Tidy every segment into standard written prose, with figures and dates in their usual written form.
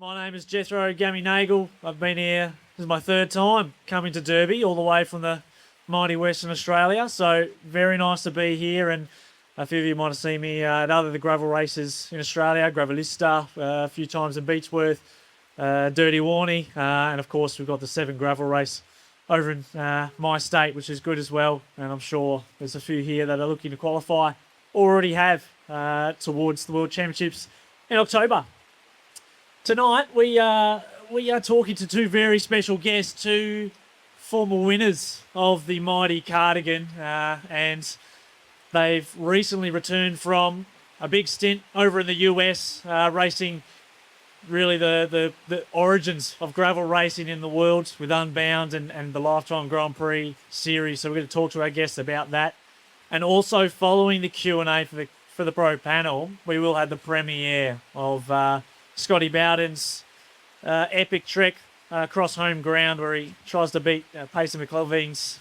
My name is Jethro Nagel. I've been here, this is my third time coming to Derby, all the way from the mighty Western Australia. So very nice to be here, and a few of you might have seen me at other of the gravel races in Australia, Gravelista, a few times in Beechworth, Dirty Warney, and of course we've got the 7 gravel race over in my state, which is good as well. And I'm sure there's a few here that are looking to qualify, already have, towards the World Championships in October. Tonight we are talking to 2 very special guests, 2 former winners of the mighty Cardigan, and they've recently returned from a big stint over in the US, racing really the origins of gravel racing in the world with Unbound and the Lifetime Grand Prix series. So we're going to talk to our guests about that. And also following the Q&A for the pro panel, we will have the premiere of Scotty Bowden's epic trek across home ground, where he tries to beat Payson McLevin's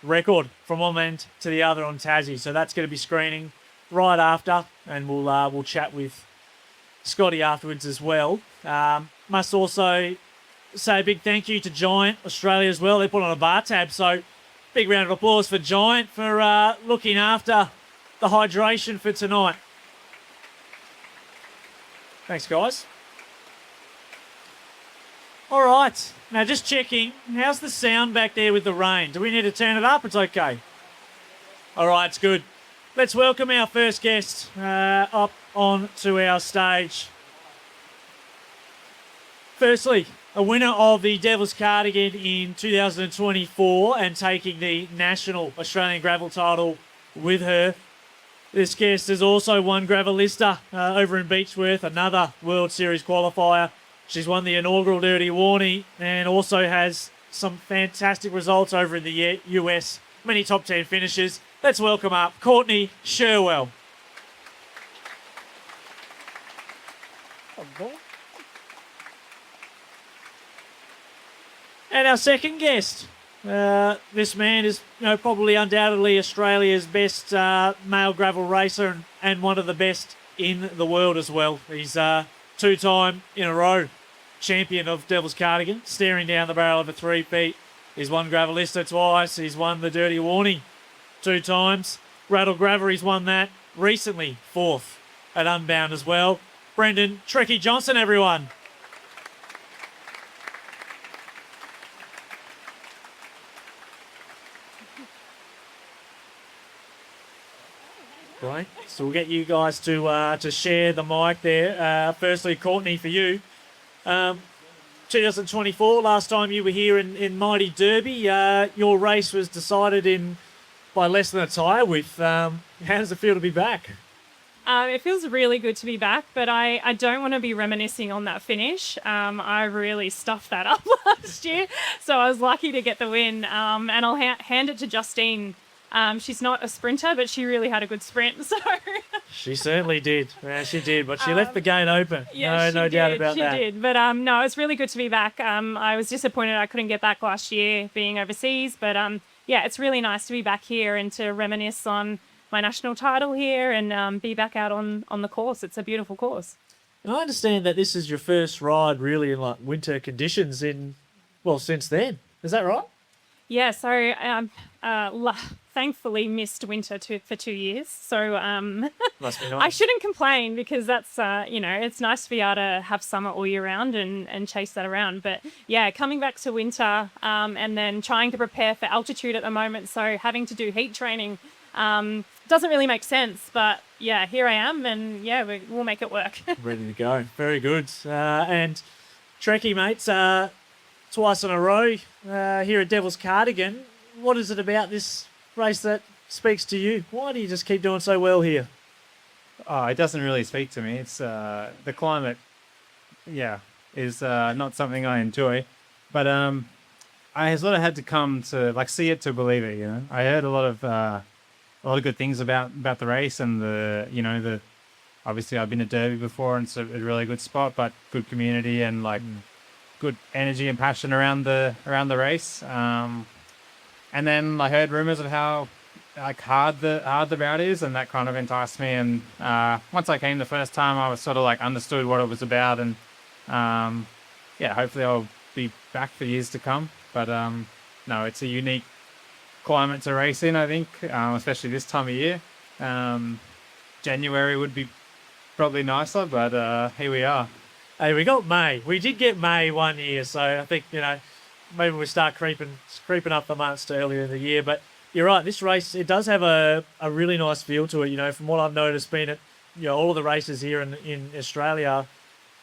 record from one end to the other on Tassie. So that's going to be screening right after, and we'll chat with Scotty afterwards as well. Must also say a big thank you to Giant Australia as well. They put on a bar tab, so big round of applause for Giant for looking after the hydration for tonight. Thanks, guys. All right, now just checking. How's the sound back there with the rain? Do we need to turn it up? It's okay. All right, it's good. Let's welcome our first guest up onto our stage. Firstly, a winner of the Devil's Cardigan in 2024 and taking the National Australian Gravel title with her. This guest has also won Gravelista over in Beechworth, another World Series qualifier. She's won the inaugural Dirty Warney and also has some fantastic results over in the US, many top 10 finishes. Let's welcome up Courtney Sherwell. And our second guest. This man is, probably undoubtedly Australia's best male gravel racer and one of the best in the world as well. He's 2-time in a row champion of Devil's Cardigan, staring down the barrel of a 3-peat. He's won Gravelista twice. He's won the Dirty Warney 2 times. Rattle Gravel, he's won that recently, 4th at Unbound as well. Brendan "TREKKY" Johnston, everyone. Right, so we'll get you guys to share the mic there. Firstly, Courtney, for you. 2024, last time you were here in Mighty Derby, your race was decided by less than a tyre width. How does it feel to be back? It feels really good to be back, but I don't want to be reminiscing on that finish. I really stuffed that up last year, so I was lucky to get the win. And I'll hand it to Justine. She's not a sprinter, but she really had a good sprint. So she certainly did. Yeah, she did, but she left the gate open. Yeah, no doubt about that. She did, but no, it's really good to be back. I was disappointed I couldn't get back last year being overseas, but yeah, it's really nice to be back here and to reminisce on my national title here and be back out on the course. It's a beautiful course. And I understand that this is your first ride really in winter conditions since then. Is that right? Yeah, so thankfully missed winter for 2 years. So Must be nice. I shouldn't complain because that's, it's nice to be able to have summer all year round and chase that around. But yeah, coming back to winter and then trying to prepare for altitude at the moment. So having to do heat training doesn't really make sense. But yeah, here I am and yeah, we'll make it work. Ready to go. Very good. And TREKKY, mates, twice in a row here at Devil's Cardigan. What is it about this race that speaks to you? Why do you just keep doing so well here? Oh, it doesn't really speak to me. It's the climate, is not something I enjoy. But I sort of had to come to see it to believe it. I heard a lot of good things about the race and the obviously I've been to Derby before and it's a really good spot, but good community and good energy and passion around the race. And then I heard rumors of how hard the route is, and that kind of enticed me. And once I came the first time, I was sort of understood what it was about, and Yeah, hopefully I'll be back for years to come. But no, it's a unique climate to race in, I think, especially this time of year. January would be probably nicer, but here we are. Hey, we got May. We did get May one year, so I think, maybe we start creeping up the months earlier in the year. But you're right, this race, it does have a really nice feel to it. From what I've noticed, being at all of the races here in Australia,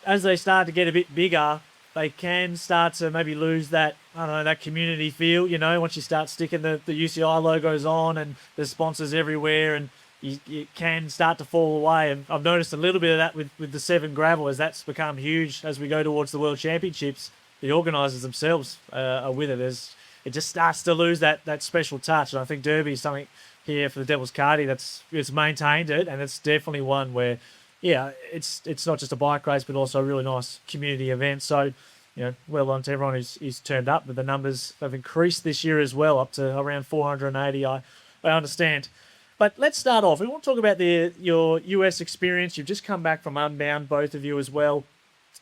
as they start to get a bit bigger, they can start to maybe lose that, I don't know, that community feel, once you start sticking the UCI logos on and there's sponsors everywhere, and you can start to fall away. And I've noticed a little bit of that with the 7 gravel, as that's become huge as we go towards the World Championships. The organisers themselves are with it. It just starts to lose that special touch. And I think Derby is something here for the Devil's Carty it's maintained it, and it's definitely one where, it's not just a bike race, but also a really nice community event. So, well done to everyone who's turned up. But the numbers have increased this year as well, up to around 480, I understand. But let's start off. We want to talk about your US experience. You've just come back from Unbound, both of you as well.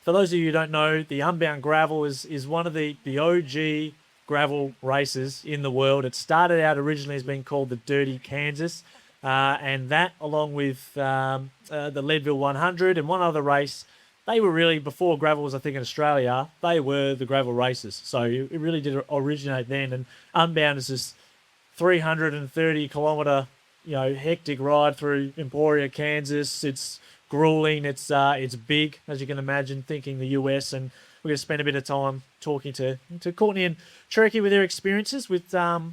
For those of you who don't know, the Unbound Gravel is one of the OG gravel races in the world. It started out originally as being called the Dirty Kansas, and that, along with the Leadville 100 and one other race, they were really, before gravel was, I think, in Australia, they were the gravel races. So it really did originate then. And Unbound is this 330-kilometre, hectic ride through Emporia, Kansas. It's grueling. It's big, as you can imagine, thinking the US. And we're going to spend a bit of time talking to Courtney and TREKKY with their experiences with, that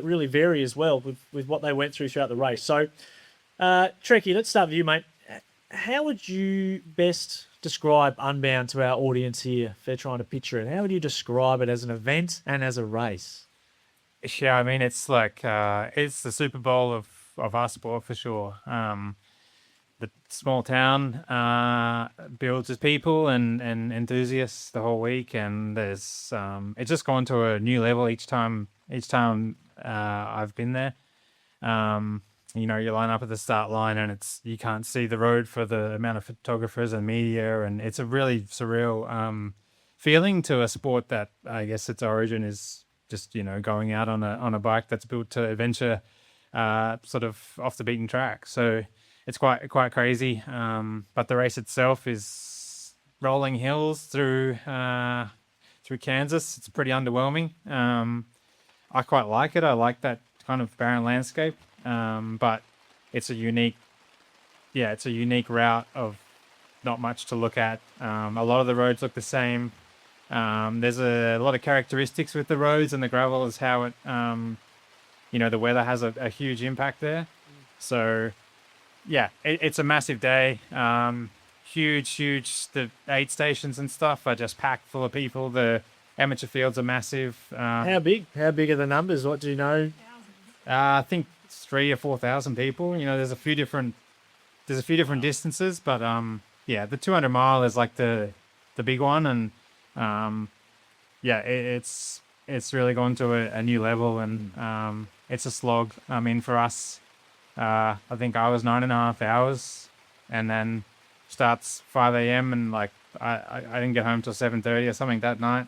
really vary as well with what they went throughout the race. So, TREKKY, let's start with you, mate. How would you best describe Unbound to our audience here if they're trying to picture it? How would you describe it as an event and as a race? Yeah, I mean, it's like it's the Super Bowl of our sport for sure. The small town builds its people and enthusiasts the whole week, and there's it's just gone to a new level each time I've been there. You line up at the start line and you can't see the road for the amount of photographers and media, and it's a really surreal feeling to a sport that I guess its origin is just going out on a bike that's built to adventure, sort of off the beaten track. So it's quite crazy. But the race itself is rolling hills through Kansas. It's pretty underwhelming. I quite like it. I like that kind of barren landscape. But it's a unique route of not much to look at. A lot of the roads look the same. There's a lot of characteristics with the roads, and the gravel is how it, the weather has a huge impact there. So, yeah, it's a massive day. Huge. The aid stations and stuff are just packed full of people. The amateur fields are massive. How big? How big are the numbers? What do you know? I think 3,000 or 4,000 people. There's a few different distances, but the 200 mile is like the big one, and it's really gone to a new level, and it's a slog. I mean, for us, I think I was 9.5 hours, and then starts 5 a.m. and like I didn't get home till 7:30 or something that night.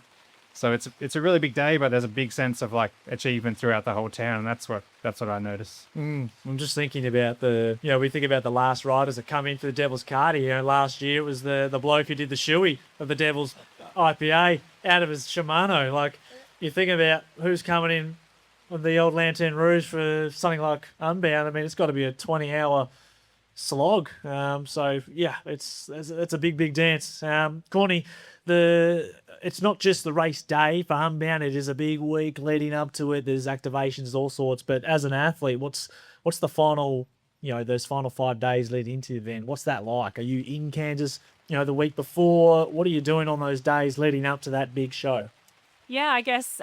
So it's a really big day, but there's a big sense of like achievement throughout the whole town, and that's what I notice. I'm just thinking about we think about the last riders that come in for the Devil's Carty. Last year it was the bloke who did the shoey of the Devil's IPA out of his Shimano. Like, you think about who's coming in with the old Lanterne Rouge for something like Unbound. I mean, it's got to be a 20-hour slog. So yeah, it's a big dance. Courtney, it's not just the race day for Unbound. It is a big week leading up to it. There's activations, all sorts. But as an athlete, what's the final, those final 5 days leading into the event? What's that like? Are you in Kansas, the week before? What are you doing on those days leading up to that big show? Yeah, I guess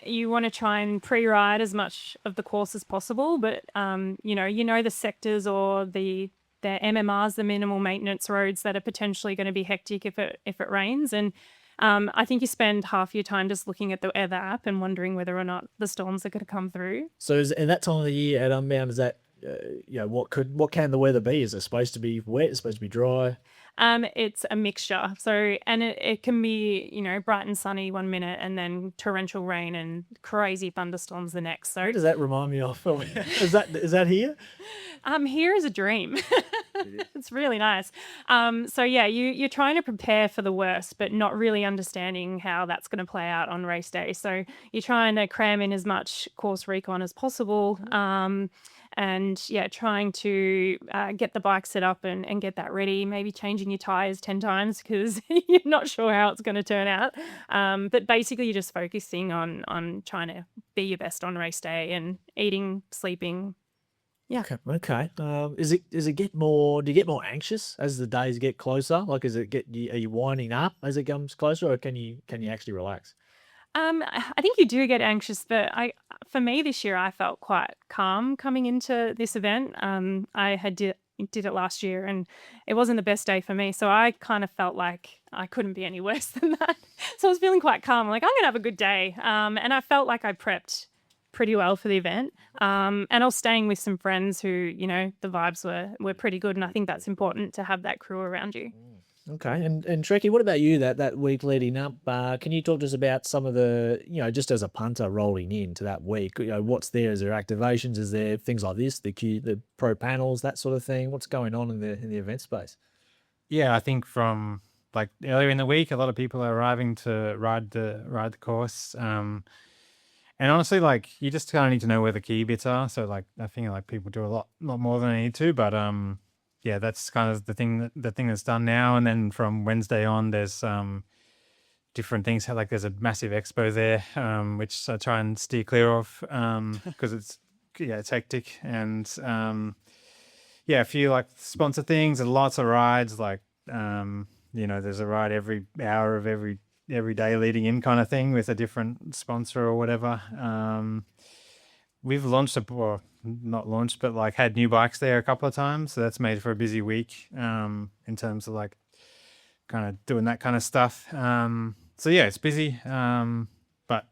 you want to try and pre-ride as much of the course as possible, but the sectors or the MMRs, the minimal maintenance roads that are potentially going to be hectic if it rains. And I think you spend half your time just looking at the weather app and wondering whether or not the storms are going to come through. So in that time of the year at Unbound, is that what can the weather be? Is it supposed to be wet? Is it supposed to be dry? It's a mixture. So, and it can be, bright and sunny one minute and then torrential rain and crazy thunderstorms the next. So What does that remind me of? Is that here? here is a dream. It's really nice. So yeah, you're trying to prepare for the worst, but not really understanding how that's going to play out on race day. So you're trying to cram in as much course recon as possible. And yeah, trying to get the bike set up and get that ready, maybe changing your tires 10 times because you're not sure how it's going to turn out. But basically, you're just focusing on trying to be your best on race day and eating, sleeping. Yeah. Okay. Does it get more? Do you get more anxious as the days get closer? Like, are you winding up as it comes closer, or can you actually relax? I think you do get anxious, but for me this year, I felt quite calm coming into this event. I did it last year, and it wasn't the best day for me. So I kind of felt like I couldn't be any worse than that. So I was feeling quite calm. Like, I'm gonna have a good day. And I felt like I prepped pretty well for the event. And I was staying with some friends who, the vibes were pretty good, and I think that's important to have that crew around you. Okay, and TREKKY, what about you that week leading up? Can you talk to us about some of the, just as a punter rolling into that week, what's there? Is there activations? Is there things like this, the pro panels, that sort of thing? What's going on in the event space? Yeah, I think from like earlier in the week, a lot of people are arriving to ride the course. And honestly, like you just kind of need to know where the key bits are. So like I think like people do a lot more than they need to, but yeah, that's kind of the thing that's done now. And then from Wednesday on, there's different things. Like there's a massive expo there, which I try and steer clear of because it's hectic. And a few like sponsor things and lots of rides. Like there's a ride every hour of every day leading in kind of thing with a different sponsor or whatever. We've launched not launched, but like had new bikes there a couple of times. So that's made for a busy week in terms of like kind of doing that kind of stuff. So yeah, it's busy. But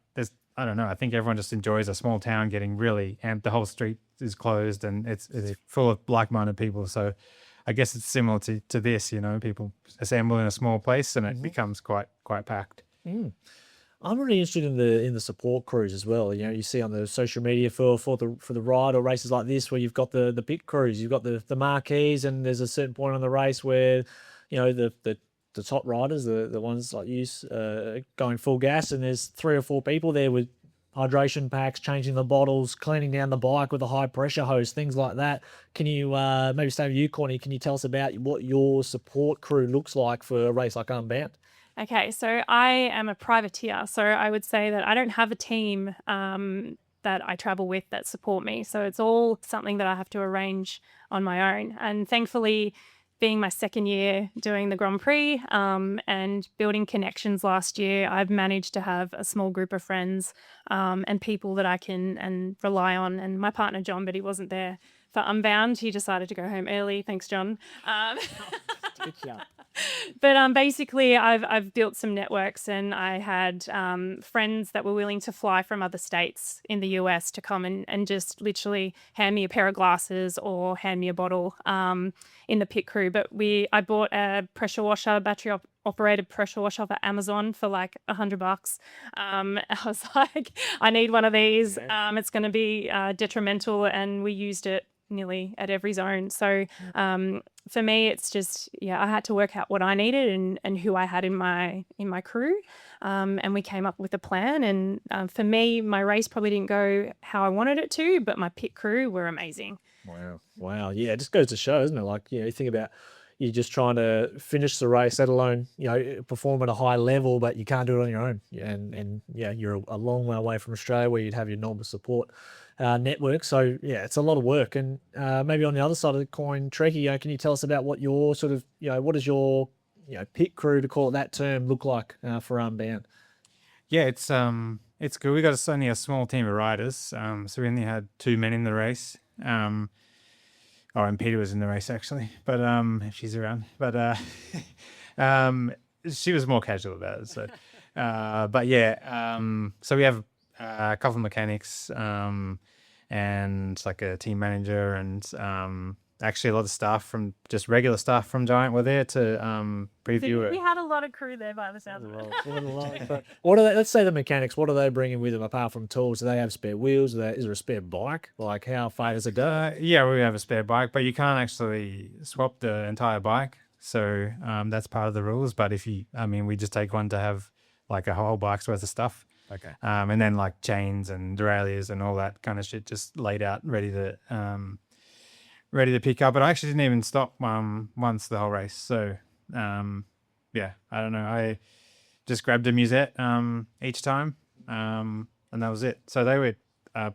I don't know. I think everyone just enjoys a small town getting really amped. The whole street is closed and it's full of like-minded people. So I guess it's similar to this, people assemble in a small place and it becomes quite packed. I'm really interested in the support crews as well. You see on the social media for the ride or races like this, where you've got the pit crews, you've got the marquees, and there's a certain point on the race where the top riders, the ones like you, going full gas, and there's 3 or 4 people there with hydration packs, changing the bottles, cleaning down the bike with a high pressure hose, things like that. Can you maybe stay with you, Courtney? Can you tell us about what your support crew looks like for a race like Unbound? Okay, so I am a privateer, so I would say that I don't have a team that I travel with that support me. So it's all something that I have to arrange on my own. And thankfully, being my second year doing the Grand Prix and building connections last year, I've managed to have a small group of friends and people that I can rely on. And my partner, John, but he wasn't there for Unbound. He decided to go home early. Thanks, John. But basically, I've built some networks, and I had friends that were willing to fly from other states in the US to come and just literally hand me a pair of glasses or hand me a bottle in the pit crew. But I bought a pressure washer, battery operated pressure washer off Amazon for like $100. I was like, I need one of these. It's going to be detrimental, and we used it nearly at every zone. So for me, it's just, I had to work out what I needed and who I had in my crew. And we came up with a plan. And for me, my race probably didn't go how I wanted it to, but my pit crew were amazing. Wow. Yeah, it just goes to show, isn't it? Like, you think about you're just trying to finish the race, let alone, perform at a high level, but you can't do it on your own. And you're a long way away from Australia where you'd have your normal support network. So it's a lot of work. And maybe on the other side of the coin, TREKKY, can you tell us about what your sort of, what does your pit crew, to call it that term, look like for Unbound? Yeah, it's good. We got only a small team of riders. So we only had 2 men in the race. And Peter was in the race actually, but if she's around. But she was more casual about it. So, so we have a couple of mechanics and like a team manager and actually a lot of staff from just regular staff from Giant were there to preview We it. had a lot of crew there by the sound of it. What are they? Let's say the mechanics. What are they bringing with them apart from tools? Do they have spare wheels? Is there a spare bike? Like how far does it go? Yeah, we have a spare bike, but you can't actually swap the entire bike. So that's part of the rules. But we just take one to have like a whole bike's worth of stuff. Okay. And then like chains and derailleurs and all that kind of shit just laid out, ready to pick up. But I actually didn't even stop once the whole race. So yeah, I don't know. I just grabbed a musette each time, and that was it. So they were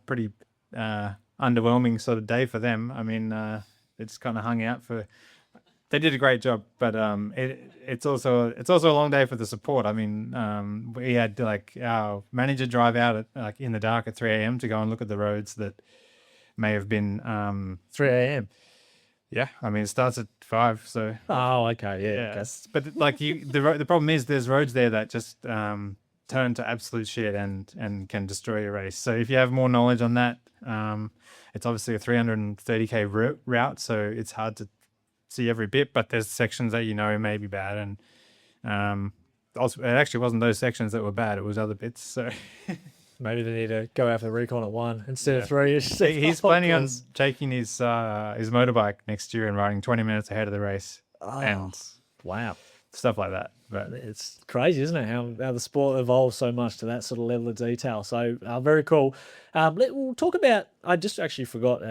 pretty underwhelming sort of day for them. I mean, they just kind of hung out for. They did a great job, but it's also a long day for the support. I mean, we had like our manager drive out at like in the dark at 3 a.m. to go and look at the roads that may have been 3 a.m. Yeah, I mean it starts at 5, so Oh, okay, yeah. Okay. But like the problem is there's roads there that just turn to absolute shit and can destroy your race. So if you have more knowledge on that, it's obviously a 330k route, so it's hard to see every bit, but there's sections that may be bad, and also it actually wasn't those sections that were bad, it was other bits. So Maybe they need to go out for the recon at 1 instead of 3. he's planning on taking his motorbike next year and riding 20 minutes ahead of the race and Wow. stuff like that. But It's crazy, isn't it? How the sport evolves so much to that sort of level of detail. So very cool. We'll talk about. I just actually forgot.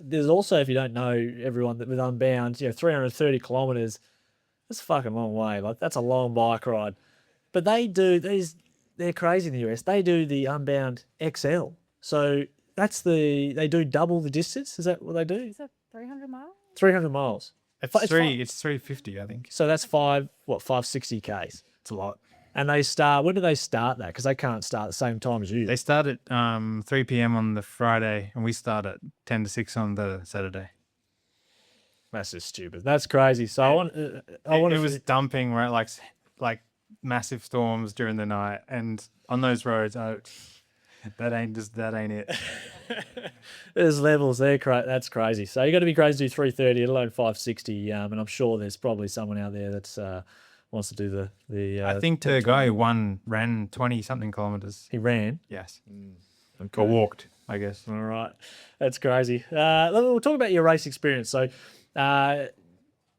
There's also, if you don't know, everyone that with Unbound, 330 kilometers. That's a fucking long way. Like that's a long bike ride. But they do these. They're crazy in the US. They do the Unbound XL. So they do double the distance. Is that what they do? Is that 300 miles? 300 miles. it's 350, I think. So that's 560 Ks. It's a lot. And they start, when do they start that? Because they can't start at the same time as you. They start at 3 p.m. on the Friday, and we start at 10 to 6 on the Saturday. That's just stupid. That's crazy. So It was dumping, right? Like massive storms during the night, and on those roads, that ain't it. There's levels there. That's crazy. So you got to be crazy to do 330, let alone 560. And I'm sure there's probably someone out there that's wants to do the. I think the guy who ran 20 something kilometers. He ran. Yes. Okay. Or walked, I guess. All right, that's crazy. We'll talk about your race experience. So,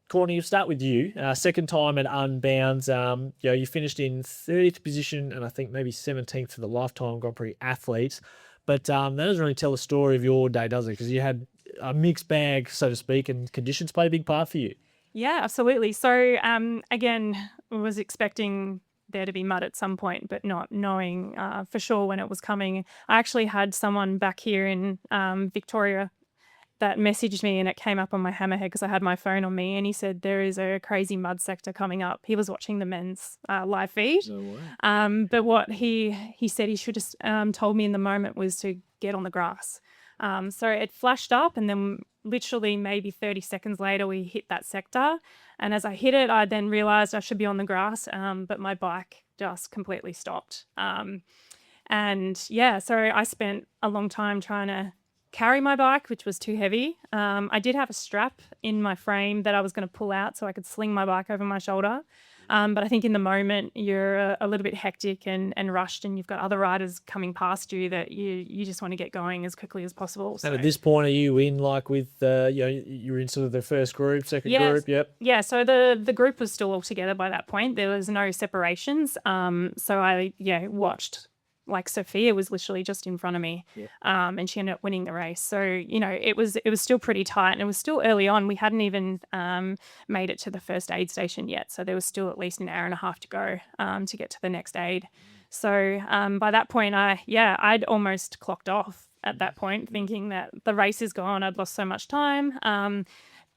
Courtney, we'll start with you. Second time at Unbound. You finished in 30th position and I think maybe 17th for the Lifetime Grand Prix athletes. But that doesn't really tell the story of your day, does it? Because you had a mixed bag, so to speak, and conditions played a big part for you. Yeah, absolutely. So again, I was expecting there to be mud at some point, but not knowing for sure when it was coming. I actually had someone back here in Victoria that messaged me, and it came up on my hammerhead because I had my phone on me, and he said there is a crazy mud sector coming up. He was watching the men's live feed. No way. But what he said he should have told me in the moment was to get on the grass. So it flashed up, and then literally maybe 30 seconds later we hit that sector, and as I hit it I then realized I should be on the grass, but my bike just completely stopped. And yeah, so I spent a long time trying to carry my bike, which was too heavy. I did have a strap in my frame that I was going to pull out so I could sling my bike over my shoulder. But I think in the moment you're a little bit hectic and rushed, and you've got other riders coming past you that you just want to get going as quickly as possible. So. And at this point, are you in like with, you're in sort of the first group, second group? Yep. Yeah, so the group was still all together by that point. There was no separations. So I watched. Like Sophia was literally just in front of me, and she ended up winning the race. So, it was still pretty tight, and it was still early on. We hadn't even made it to the first aid station yet. So there was still at least an hour and a half to go to get to the next aid. So by that point, I'd almost clocked off at that point, thinking that the race is gone. I'd lost so much time.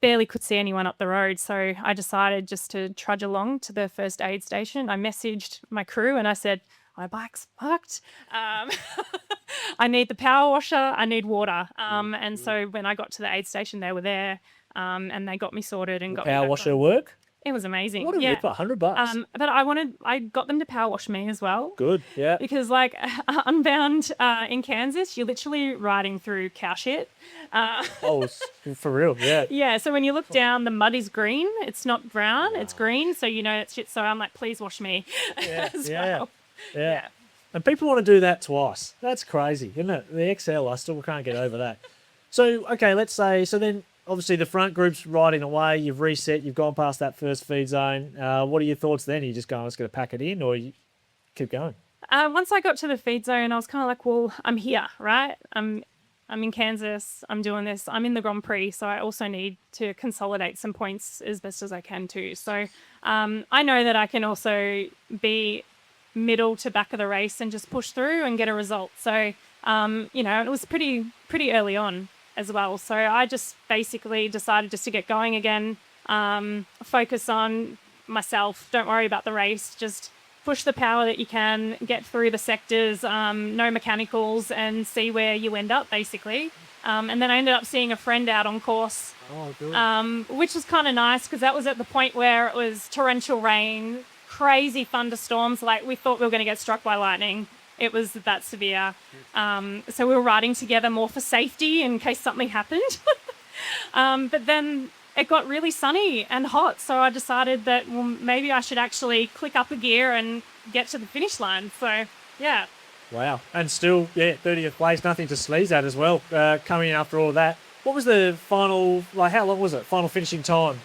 Barely could see anyone up the road. So I decided just to trudge along to the first aid station. I messaged my crew and I said, my bike's fucked. I need the power washer. I need water. And so when I got to the aid station, they were there, and they got me sorted and got me Power back washer on. work? It was amazing. What a yeah. ripper, $100. But I got them to power wash me as well. Good, yeah. Because like Unbound in Kansas, you're literally riding through cow shit. Oh, for real, yeah. Yeah, so when you look down, the mud is green. It's not brown, it's green. So you know it's shit. So I'm like, please wash me as well. Yeah. And people want to do that twice. That's crazy, isn't it? The XL, I still can't get over that. So, okay, let's say, so then obviously the front group's riding away, you've reset, you've gone past that first feed zone. What are your thoughts then? Are you just going, I'm just going to pack it in, or you keep going? Once I got to the feed zone, I was kind of like, well, I'm here, right? I'm in Kansas. I'm doing this. I'm in the Grand Prix, so I also need to consolidate some points as best as I can too. So I know that I can also be middle to back of the race and just push through and get a result. So, you know, it was pretty early on as well. So I just basically decided just to get going again, focus on myself, don't worry about the race, just push the power that you can, get through the sectors, no mechanicals, and see where you end up, basically. And then I ended up seeing a friend out on course, which was kind of nice because that was at the point where it was torrential rain, crazy thunderstorms, like we thought we were going to get struck by lightning. It was that severe. So we were riding together more for safety in case something happened. But then it got really sunny and hot. So I decided that, well, maybe I should actually click up a gear and get to the finish line. So, yeah. Wow. And still, 30th place, nothing to sneeze at as well, coming in after all that. What was the final, like, how long was it? Final finishing time?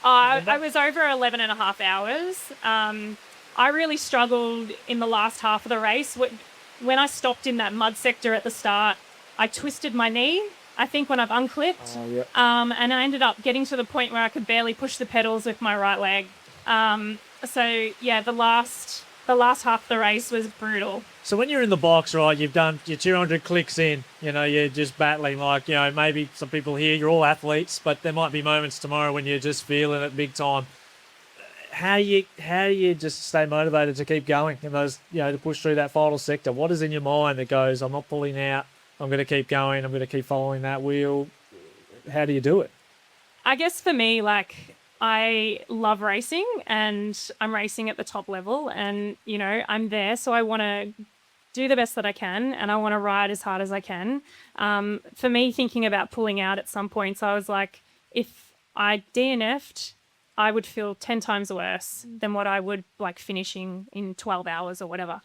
I was over 11 and a half hours. I really struggled in the last half of the race. When I stopped in that mud sector at the start, I twisted my knee, I think, when I've unclipped. And I ended up getting to the point where I could barely push the pedals with my right leg. So, yeah, the last half of the race was brutal. So when you're in the box, right, you've done your 200 clicks in, you know, you're just battling, like, you know, maybe some people here, you're all athletes, but there might be moments tomorrow when you're just feeling it big time. How do you just stay motivated to keep going in those, you know, to push through that final sector? What is in your mind that goes, I'm not pulling out, I'm going to keep going, I'm going to keep following that wheel? How do you do it? I guess for me, like, I love racing and I'm racing at the top level and, you know, I'm there. So I want to do the best that I can and I want to ride as hard as I can. For me, thinking about pulling out at some points, I was like, if I DNF'd, I would feel 10 times worse than what I would like finishing in 12 hours or whatever.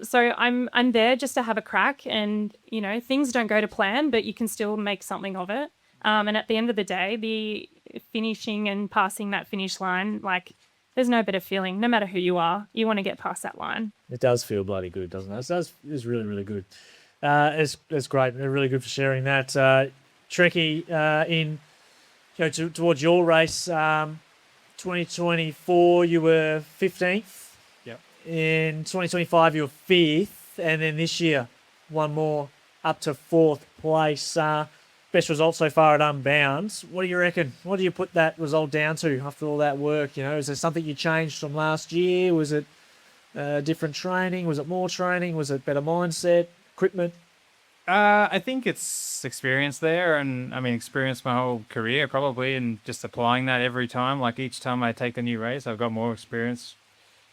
So I'm there just to have a crack and, you know, things don't go to plan, but you can still make something of it. And at the end of the day, the finishing and passing that finish line, like there's no better feeling, no matter who you are, you want to get past that line. It does feel bloody good, doesn't it? It's really, really good. It's great. They're really good for sharing that. TREKKY, in, you know, towards your race, 2024, you were 15th. Yep. In 2025, you were 5th. And then this year, one more up to 4th place. Best result so far at Unbound. What do you reckon? What do you put that result down to after all that work? You know, is there something you changed from last year? Was it different training? Was it more training? Was it better mindset, equipment? I think it's experience there, and I mean experience my whole career probably, and just applying that every time. Like each time I take a new race, I've got more experience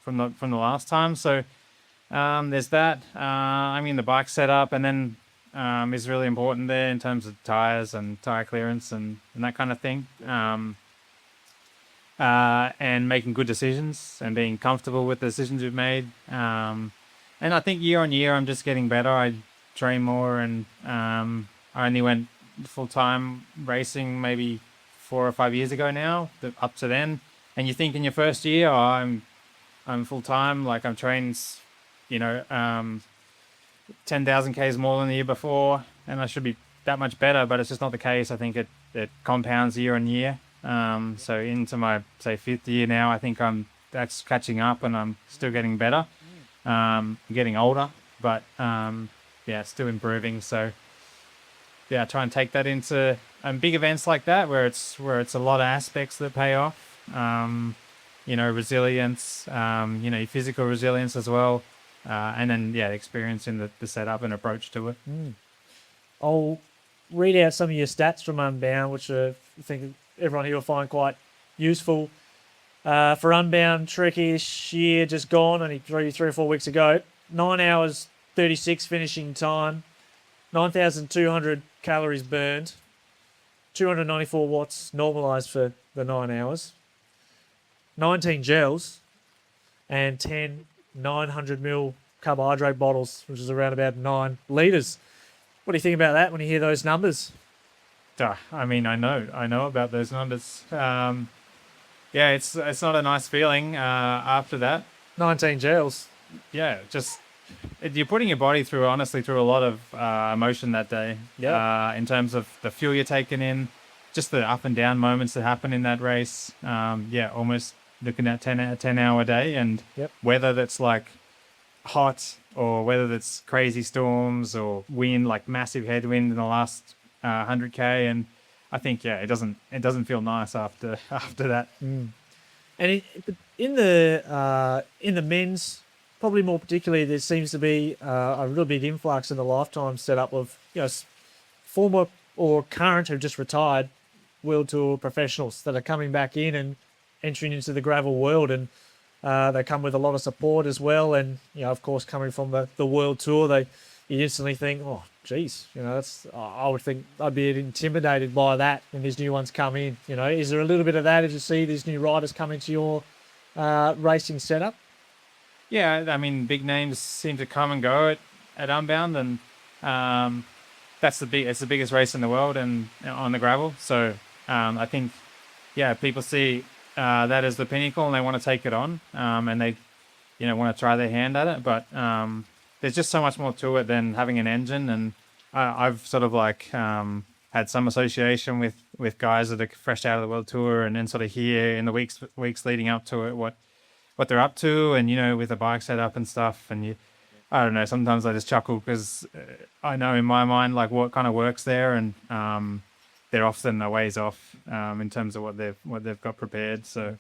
from the last time. So there's that. I mean the bike setup, and then is really important there in terms of tires and tire clearance and that kind of thing. And making good decisions and being comfortable with the decisions we've made. And I think year on year I'm just getting better. I train more, and I only went full-time racing maybe 4 or 5 years ago now, up to then. And you think in your first year, I'm full-time, like I'm trained, you know, 10,000 Ks more than the year before, and I should be that much better, but it's just not the case. I think it compounds year on year. So into my, say, 5th year now, I think that's catching up, and I'm still getting better. Getting older, but still improving. So yeah, try and take that into big events like that, where it's a lot of aspects that pay off. You know, resilience, you know, physical resilience as well, and then experience in the setup and approach to it. I'll read out some of your stats from Unbound, which I think everyone here will find quite useful. For Unbound Trekkie this year, just gone, only three or 4 weeks ago. 9 hours 36 finishing time, 9,200 calories burned, 294 watts normalised for the 9 hours, 19 gels, and 10 900 ml carbohydrate bottles, which is around about 9 litres. What do you think about that when you hear those numbers? I mean, I know about those numbers. Yeah, it's not a nice feeling after that. 19 gels. Yeah, you're putting your body through a lot of emotion that day. Yeah. In terms of the fuel you're taking in, just the up and down moments that happen in that race. Yeah, almost looking at 10-hour day, and Yep. whether that's like hot or whether that's crazy storms or wind, like massive headwind in the last 100k, and I think it doesn't feel nice after that. And in the men's, probably more particularly, there seems to be a real big influx in the Lifetime setup of former or current who've just retired World Tour professionals that are coming back in and entering into the gravel world, and they come with a lot of support as well. And of course, coming from the World Tour, you instantly think, oh, geez, I would think I'd be intimidated by that when these new ones come in. Is there a little bit of that as you see these new riders come into your racing setup? Yeah, I mean, big names seem to come and go at Unbound, and it's the biggest race in the world and on the gravel. So I think, people see that as the pinnacle and they want to take it on, and they, want to try their hand at it. But there's just so much more to it than having an engine, and I've sort of like had some association with guys that are fresh out of the World Tour, and then sort of hear in the weeks leading up to it what they're up to, and with the bike setup and stuff. And I don't know, sometimes I just chuckle because I know in my mind like what kind of works there, and they're often a ways off in terms of what they've got prepared. So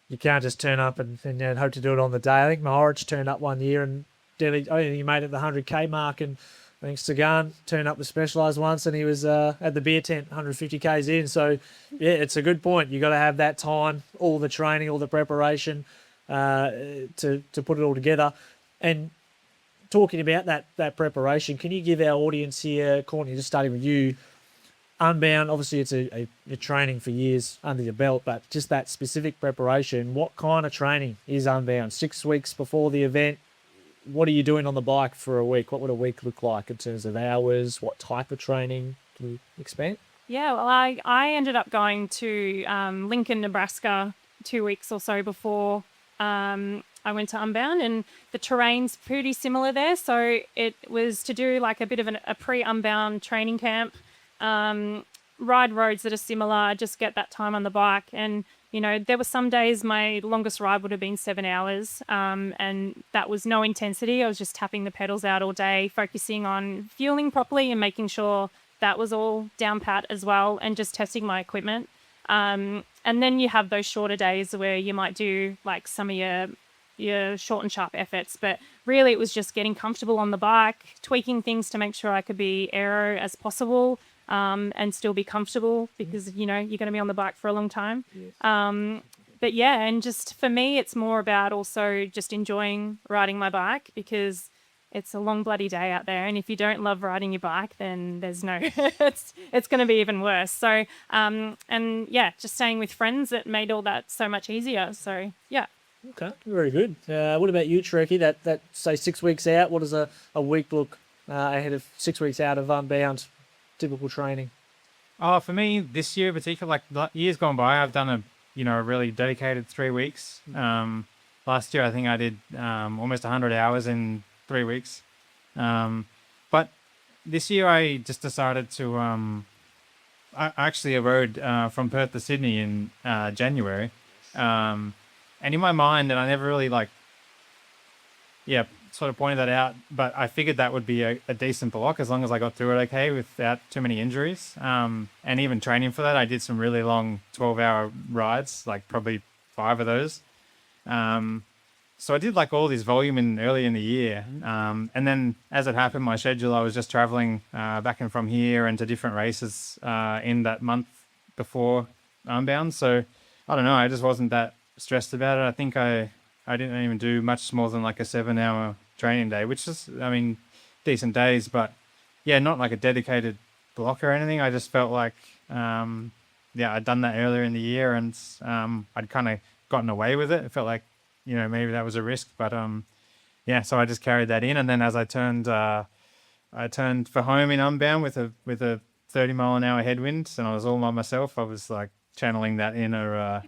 you can't just turn up and hope to do it on the day. I think Mahorich turned up one year and I think he made it the 100k mark, and I think Sagan turned up the Specialized once and he was at the beer tent 150 k's in. So yeah, it's a good point. You got to have that time, all the training, all the preparation to put it all together. And talking about that preparation, can you give our audience here, Courtney, just starting with you, Unbound, obviously it's a training for years under your belt, but just that specific preparation, what kind of training is Unbound? 6 weeks before the event, what are you doing on the bike for a week? What would a week look like in terms of hours? What type of training? Can you expand? Yeah, well, I ended up going to Lincoln, Nebraska 2 weeks or so before I went to Unbound, and the terrain's pretty similar there. So it was to do like a bit of a pre-Unbound training camp, ride roads that are similar, just get that time on the bike. And, there were some days my longest ride would have been 7 hours, and that was no intensity. I was just tapping the pedals out all day, focusing on fueling properly and making sure that was all down pat as well, and just testing my equipment. And then you have those shorter days where you might do like some of your short and sharp efforts, but really it was just getting comfortable on the bike, tweaking things to make sure I could be aero as possible, and still be comfortable because, you're going to be on the bike for a long time. Yes. But yeah, and just for me, it's more about also just enjoying riding my bike because it's a long bloody day out there. And if you don't love riding your bike, then there's no, it's going to be even worse. So, and yeah, just staying with friends, that made all that so much easier. So yeah. Okay, very good. What about you, Trekkie? That say 6 weeks out, what does a week look ahead of 6 weeks out of Unbound, typical training? Oh, for me, this year in particular, like years gone by, I've done a really dedicated 3 weeks. Last year, I think I did almost 100 hours in 3 weeks. But this year, I just decided to. I actually rode from Perth to Sydney in January, and in my mind, and I never really sort of pointed that out, but I figured that would be a decent block as long as I got through it okay without too many injuries. And even training for that, I did some really long 12-hour rides, like probably 5 of those. So I did like all this volume early in the year. And then as it happened, my schedule, I was just traveling back and from here and to different races in that month before Unbound. So I don't know, I just wasn't that stressed about it. I think I didn't even do much more than like a 7-hour training day, which is, I mean, decent days, but yeah, not like a dedicated block or anything. I just felt like, yeah, I'd done that earlier in the year, and I'd kind of gotten away with it. It felt like, you know, maybe that was a risk, but yeah, so I just carried that in, and then as I turned for home in Unbound with a 30-mile-an-hour headwind, and I was all by myself. I was like channeling that inner.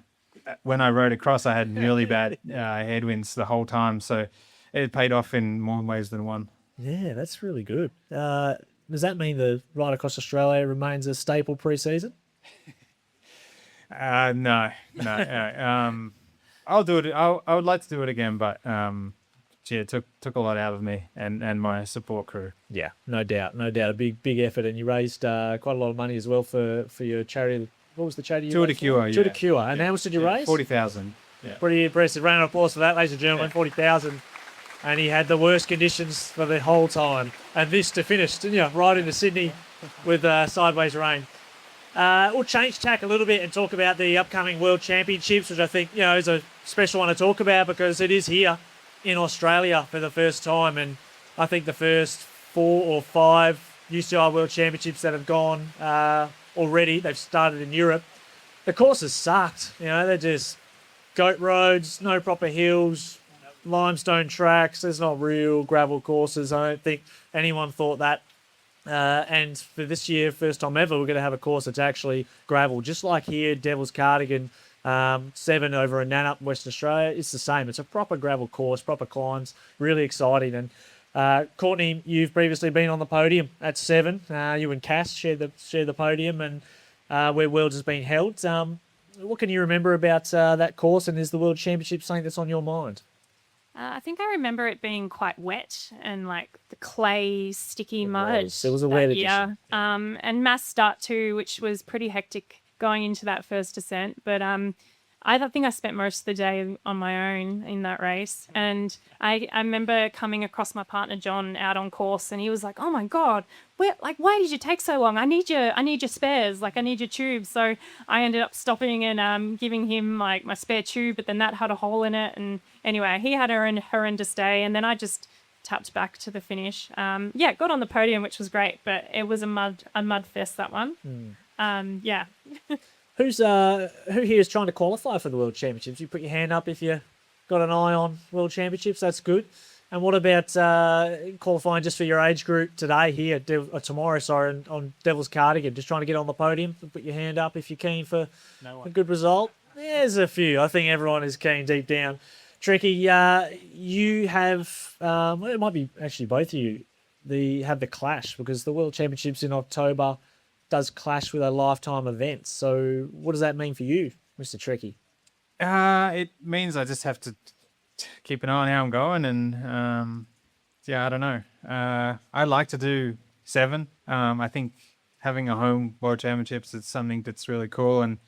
When I rode across, I had really bad headwinds the whole time, so it paid off in more ways than one. Yeah, that's really good. Does that mean the ride across Australia remains a staple pre-season? No. I'll do it. I would like to do it again, but yeah, it took a lot out of me and my support crew. Yeah, no doubt. A big effort, and you raised quite a lot of money as well for your charity. What was the charity? Tour de Cure. Tour de Cure. And how much did you raise? 40,000. Yeah. Pretty impressive. Round of applause for that, ladies and gentlemen. 40,000. And he had the worst conditions for the whole time. And this to finish, didn't you? Right into Sydney with sideways rain. We'll change tack a little bit and talk about the upcoming World Championships, which I think, you know, is a special one to talk about because it is here in Australia for the first time. And I think the first 4 or 5 UCI World Championships that have gone already, they've started in Europe. The courses sucked. You know, they're just goat roads, no proper hills, limestone tracks. There's not real gravel courses. I don't think anyone thought that. And for this year, first time ever, we're going to have a course that's actually gravel, just like here, Devil's Cardigan 7 over in Nannup, Western Australia. It's the same. It's a proper gravel course, proper climbs, really exciting. And Courtney, you've previously been on the podium at 7. You and Cass share the podium, and where Worlds has been held. What can you remember about that course, and is the World Championship something that's on your mind? I think I remember it being quite wet and like the clay, sticky mud. It was a wet edition. And mass start too, which was pretty hectic going into that first descent. But I think I spent most of the day on my own in that race. And I remember coming across my partner John out on course, and he was like, "Oh my God, why did you take so long? I need your spares, like I need your tubes." So I ended up stopping and giving him like my spare tube, but then that had a hole in it. And anyway, he had a horrendous day, and then I just tapped back to the finish. Yeah, got on the podium, which was great, but it was a mud fest, that one. Yeah. Who here is trying to qualify for the World Championships? You put your hand up if you got an eye on World Championships. That's good. And what about qualifying just for your age group today here, tomorrow, sorry, on Devil's Cardigan? Just trying to get on the podium. Put your hand up if you're keen for a good result. There's a few. I think everyone is keen deep down. TREKKY, you have, it might be actually both of you, have the clash because the World Championships in October does clash with a lifetime event. So what does that mean for you, Mr. TREKKY? It means I just have to keep an eye on how I'm going, and yeah, I don't know. I like to do 7. I think having a home World Championships is something that's really cool, and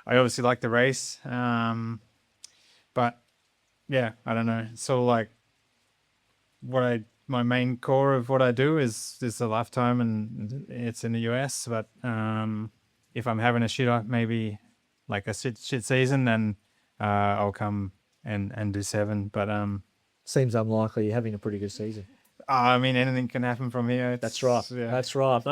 I obviously like the race. But yeah, I don't know. It's sort of like my main core of what I do is the lifetime, and it's in the US. But if I'm having a maybe like a shit season, then I'll come and do 7. But seems unlikely. You're having a pretty good season. I mean, anything can happen from here. That's right. Yeah. That's right.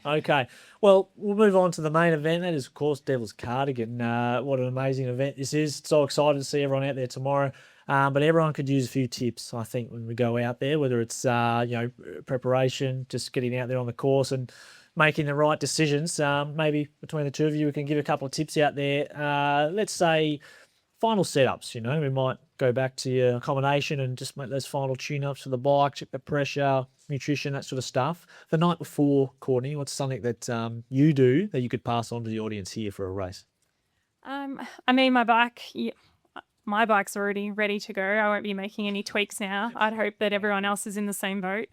Okay. Well, we'll move on to the main event. That is, of course, Devil's Cardigan. What an amazing event this is. So excited to see everyone out there tomorrow. But everyone could use a few tips, I think, when we go out there, whether it's preparation, just getting out there on the course and making the right decisions. Maybe between the two of you, we can give a couple of tips out there. Let's say final setups. We might go back to your accommodation and just make those final tune-ups for the bike, check the pressure, nutrition, that sort of stuff. The night before, Courtney, what's something that you do that you could pass on to the audience here for a race? I mean, my bike. Yeah. My bike's already ready to go. I won't be making any tweaks now. I'd hope that everyone else is in the same boat.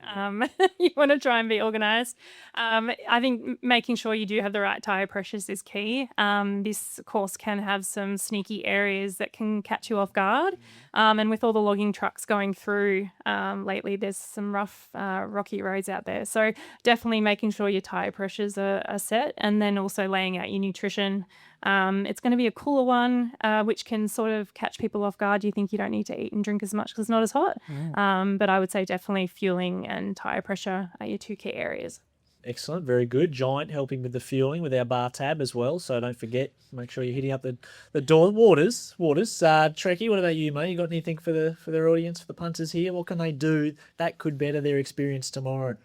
You want to try and be organised. I think making sure you do have the right tyre pressures is key. This course can have some sneaky areas that can catch you off guard. And with all the logging trucks going through lately, there's some rough, rocky roads out there. So definitely making sure your tyre pressures are set, and then also laying out your nutrition. It's going to be a cooler one, which can sort of catch people off guard. You think you don't need to eat and drink as much because it's not as hot. But I would say definitely fueling and tire pressure are your two key areas. Excellent, very good. Giant helping with the fueling with our bar tab as well. So don't forget, make sure you're hitting up the door. Waters. Trekkie, what about you, mate? You got anything for their audience, for the punters here? What can they do that could better their experience tomorrow?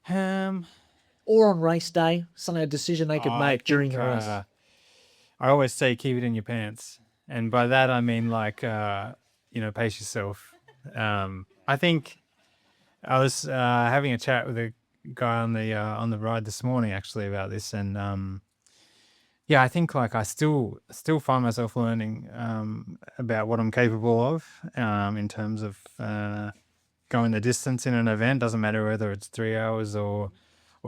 Or on race day, something, a decision they could make during the race. I always say keep it in your pants, and by that I mean like pace yourself. I think I was having a chat with a guy on the ride this morning actually about this, and I think like I still find myself learning about what I'm capable of in terms of going the distance in an event. Doesn't matter whether it's 3 hours or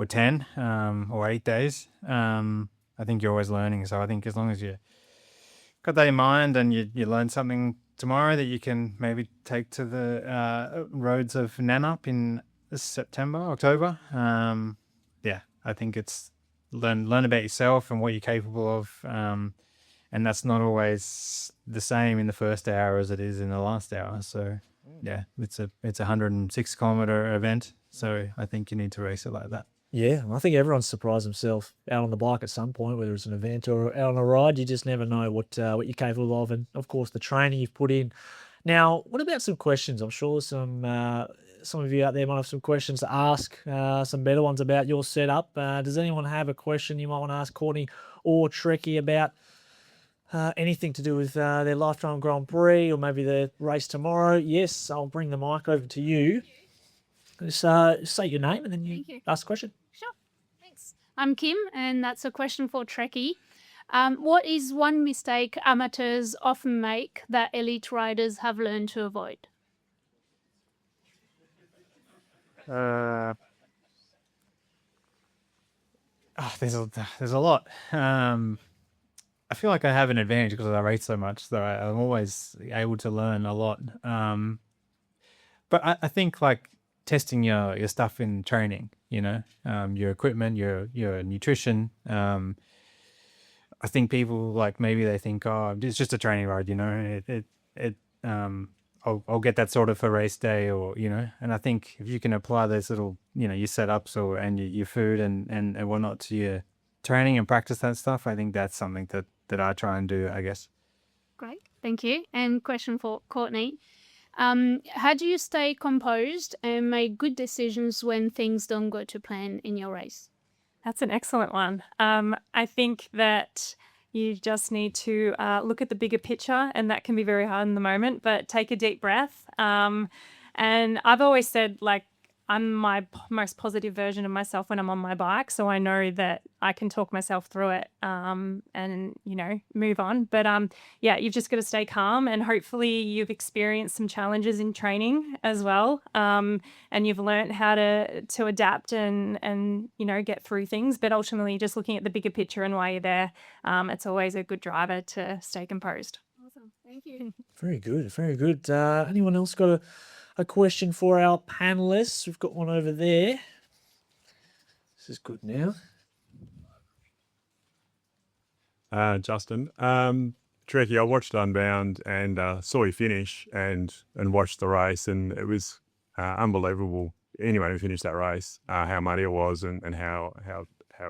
10 or 8 days. I think you're always learning. So I think as long as you got that in mind and you learn something tomorrow that you can maybe take to the roads of Nannup in September, October. I think it's learn about yourself and what you're capable of. And that's not always the same in the first hour as it is in the last hour. So yeah, it's a 106 kilometer event. So I think you need to race it like that. Yeah, I think everyone's surprised themselves out on the bike at some point, whether it's an event or out on a ride. You just never know what you're capable of, and of course the training you've put in. Now, what about some questions? I'm sure some of you out there might have some questions to ask, some better ones about your setup. Does anyone have a question you might want to ask Courtney or Trekkie about anything to do with their Life Time Grand Prix or maybe the race tomorrow? Yes, I'll bring the mic over to you. Just say your name and then you ask a question. Sure. Thanks. I'm Kim, and that's a question for Trekkie. What is one mistake amateurs often make that elite riders have learned to avoid? There's a lot. I feel like I have an advantage because I race so much, so I'm always able to learn a lot. But I think like testing your stuff in training, your equipment, your nutrition. I think people like maybe they think, oh, it's just a training ride, I'll get that sort of for race day, or and I think if you can apply those little your setups and your food and whatnot to your training and practice that stuff, I think that's something that I try and do, I guess. Great, thank you. And question for Courtney. How do you stay composed and make good decisions when things don't go to plan in your race? That's an excellent one. I think that you just need to look at the bigger picture, and that can be very hard in the moment, but take a deep breath. And I've always said, like, I'm my most positive version of myself when I'm on my bike, so I know that I can talk myself through it and, move on. But, you've just got to stay calm, and hopefully you've experienced some challenges in training as well, and you've learned how to adapt and get through things. But ultimately, just looking at the bigger picture and why you're there, it's always a good driver to stay composed. Awesome. Thank you. Very good, very good. Anyone else got a question for our panelists? We've got one over there. This is good now. Justin, Trekkie, I watched Unbound and saw you finish and watched the race, and it was unbelievable. Anyone who finished that race, how muddy it was and how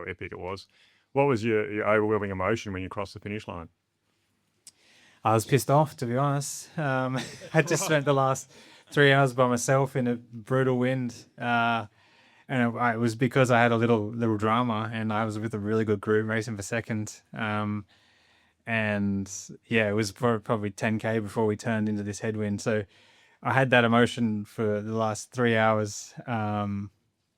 epic it was. What was your overwhelming emotion when you crossed the finish line? I was pissed off, to be honest. I just spent the last 3 hours by myself in a brutal wind, and it was because I had a little drama, and I was with a really good group racing for second. It was probably 10k before we turned into this headwind. So I had that emotion for the last 3 hours, and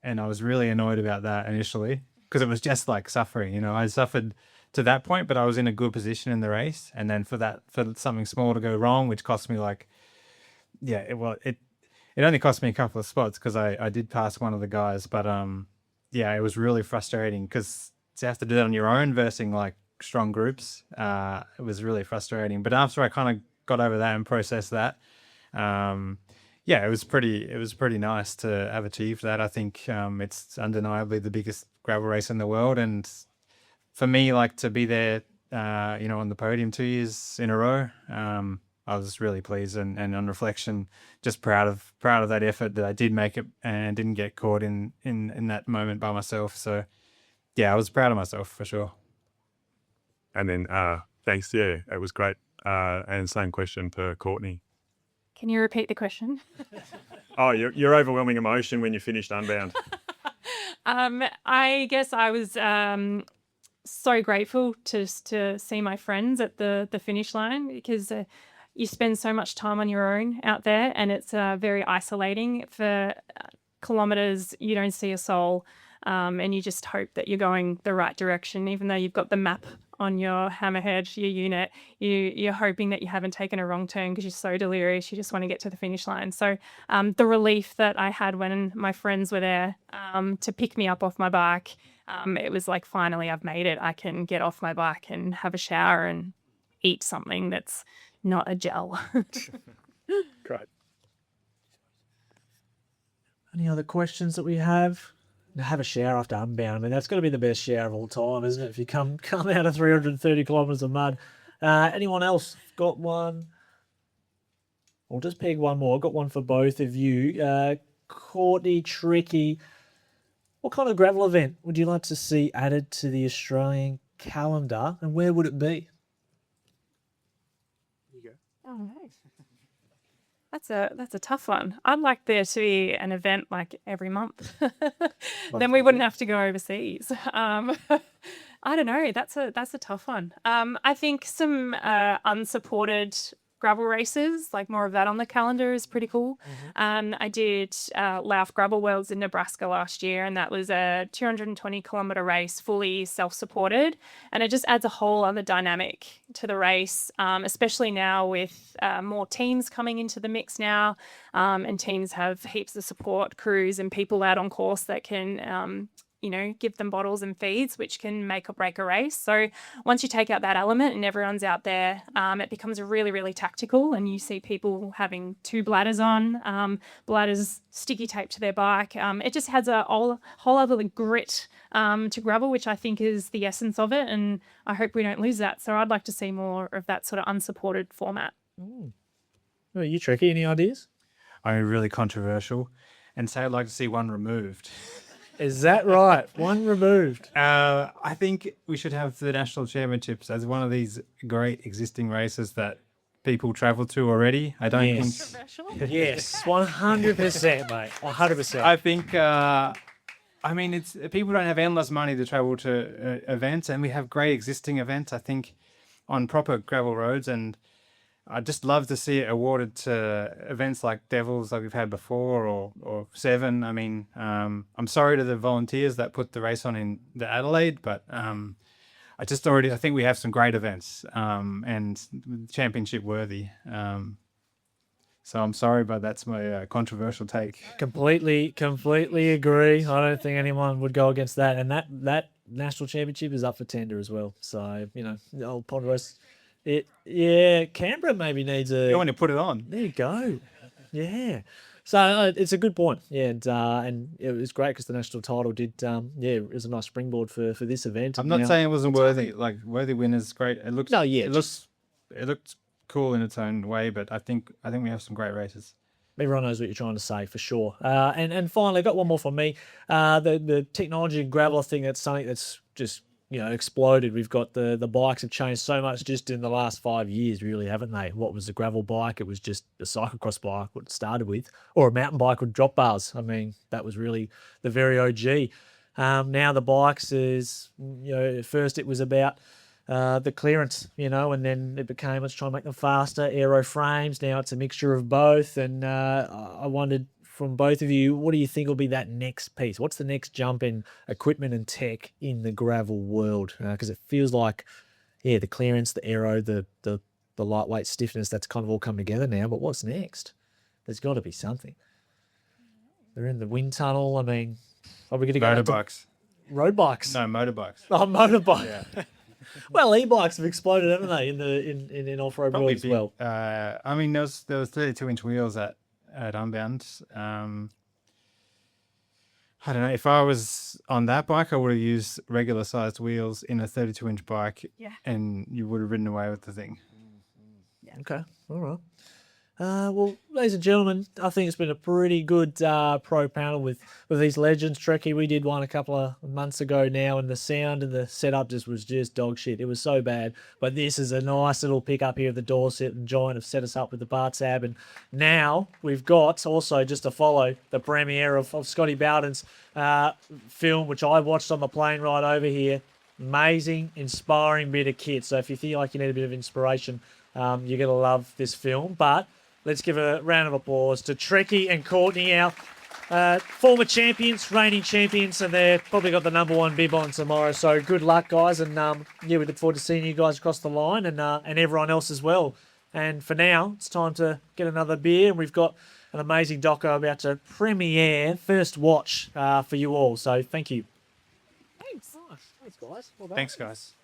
I was really annoyed about that initially because it was just like suffering. I suffered to that point, but I was in a good position in the race, and then for something small to go wrong, which cost me it only cost me a couple of spots because I did pass one of the guys, but it was really frustrating because to have to do that on your own versus like strong groups, it was really frustrating. But after I kind of got over that and processed that, it was pretty nice to have achieved that. I think it's undeniably the biggest gravel race in the world, and for me, like to be there, on the podium 2 years in a row, I was really pleased and on reflection, just proud of that effort that I did make it and didn't get caught in that moment by myself. So yeah, I was proud of myself for sure. And then thanks. Yeah, it was great. And same question for Courtney. Can you repeat the question? Oh, your overwhelming emotion when you finished Unbound. I guess I was so grateful to see my friends at the finish line, because you spend so much time on your own out there, and it's very isolating. For kilometers, you don't see a soul, and you just hope that you're going the right direction, even though you've got the map on your hammerhead, your unit. You're hoping that you haven't taken a wrong turn because you're so delirious. You just want to get to the finish line. So the relief that I had when my friends were there to pick me up off my bike, it was like, finally, I've made it. I can get off my bike and have a shower and eat something that's not a gel. Great. Any other questions that we have? Have a shower after Unbound. I mean, that's got to be the best shower of all time, isn't it? If you come out of 330 kilometres of mud. Anyone else got one? I'll just peg one more. I've got one for both of you. Courtney, TREKKY, what kind of gravel event would you like to see added to the Australian calendar, and where would it be? Oh, nice. That's a tough one. I'd like there to be an event like every month. Then we wouldn't have to go overseas. I don't know. That's a tough one. I think some unsupported gravel races, like more of that on the calendar, is pretty cool. I did Lauf Gravel Worlds in Nebraska last year, and that was a 220-kilometer race, fully self-supported, and it just adds a whole other dynamic to the race, especially now with more teams coming into the mix now, and teams have heaps of support crews and people out on course that can give them bottles and feeds, which can make or break a race. So once you take out that element and everyone's out there, it becomes really, really tactical, and you see people having 2 bladders on, bladders sticky taped to their bike. It just has a whole other grit to gravel, which I think is the essence of it, and I hope we don't lose that. So I'd like to see more of that sort of unsupported format. Well, you, TREKKY, any ideas? I'm really controversial and say I'd like to see one removed. Is that right? One removed. I think we should have the national championships as one of these great existing races that people travel to already. I don't think. Yes, 100%, mate. 100%. I think. It's people don't have endless money to travel to events, and we have great existing events. I think on proper gravel roads, and I'd just love to see it awarded to events like Devils, like we've had before, or Seven. I mean, I'm sorry to the volunteers that put the race on in the Adelaide, but I think we have some great events and championship worthy. So I'm sorry, but that's my controversial take. Completely agree. I don't think anyone would go against that. And that national championship is up for tender as well. So, the old Ponderosa. Canberra maybe needs a... You want to put it on? There you go. Yeah. So it's a good point. Yeah, and it was great because the national title did, it was a nice springboard for this event. I'm not saying it wasn't worthy. Like, worthy winners, great. It looks... No, yeah. It looked cool in its own way, but I think we have some great races. Everyone knows what you're trying to say, for sure. And finally, I got one more from me. The technology and gravel, I think that's something that's just... exploded. We've got the bikes have changed so much just in the last 5 years, really, haven't they? What was the gravel bike? It was just a cyclocross bike, what it started with, or a mountain bike with drop bars. I mean, that was really the very OG. Now the bikes is, at first it was about the clearance, and then it became, let's try and make them faster, aero frames. Now it's a mixture of both. And I wondered, from both of you, what do you think will be that next piece? What's the next jump in equipment and tech in the gravel world? Because it feels like, the clearance, the aero, the lightweight stiffness, that's kind of all come together now. But what's next? There's got to be something. They're in the wind tunnel. I mean, are we going to go motorbikes? Road bikes? No, motorbikes. Oh, motorbike. Yeah. Well, e-bikes have exploded, haven't they, in off-road world as well? There was 32-inch wheels at Unbound. I don't know. If I was on that bike, I would have used regular sized wheels in a 32-inch bike, Yeah. and you would have ridden away with the thing. Okay, all right. Well, ladies and gentlemen, I think it's been a pretty good pro panel with these legends. TREKKY, we did one a couple of months ago now, and the sound and the setup was just dog shit. It was so bad. But this is a nice little pickup here at the Dorset, and Giant have set us up with the bar tab. And now we've got also just to follow the premiere of Scotty Bowden's film, which I watched on the plane ride over here. Amazing, inspiring bit of kit. So if you feel like you need a bit of inspiration, you're going to love this film. But let's give a round of applause to TREKKY and Courtney, our former champions, reigning champions, and they've probably got the #1 bib on tomorrow. So good luck, guys, and yeah, we look forward to seeing you guys across the line and everyone else as well. And for now, it's time to get another beer, and we've got an amazing doco about to premiere first watch for you all. So thank you. Thanks, guys. Well done. Thanks, guys.